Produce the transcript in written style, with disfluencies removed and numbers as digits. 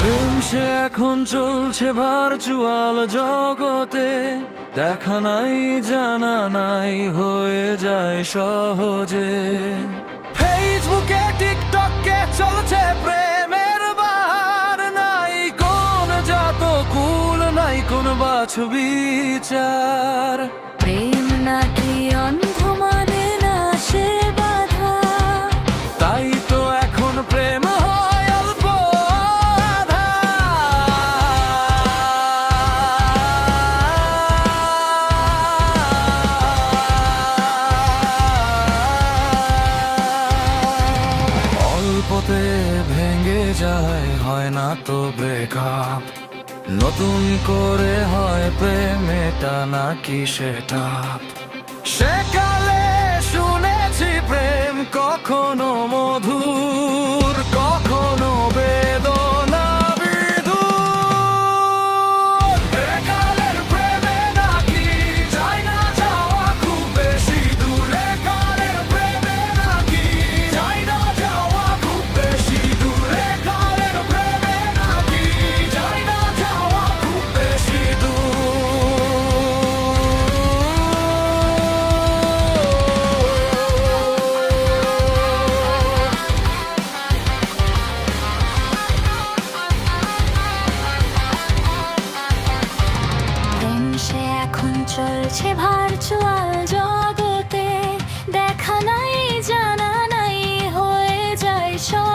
প্রেম সে এখন চলছে ভার্চুয়াল জগতে, দেখা নাই জানা নাই হয়ে যায় সহজে। ফেসবুকে টিকটকে চলছে প্রেমের বাহার, নাই কোন যত কুল নাই কোন বাছবি বিচার। প্রেম নাকি অন্ধ মানে না সে বাধা, তাই তো এখন প্রেম হয় অল্প আধা। অল্পতে ভেঙে যায়, হয় না তো ব্রেকআপ, নতুন করে হয় প্রেম, এটা নাকি সেটা। সেকালে শুনেছি প্রেম কখনো মধুর, কখনো বেদনা বিধুর। একালের প্রেমে নাকি যায় না যাওয়া খুব বেশি দূর, একালের প্রেমে নাকি যায় না যাওয়া খুব বেশি দূর, একালের প্রেমে নাকি যায় না যাওয়া খুব বেশি প্রেম সে এখন চলছে ভার্চুয়াল জগতে, দেখা নাই জানা নাই হয়ে যায় সব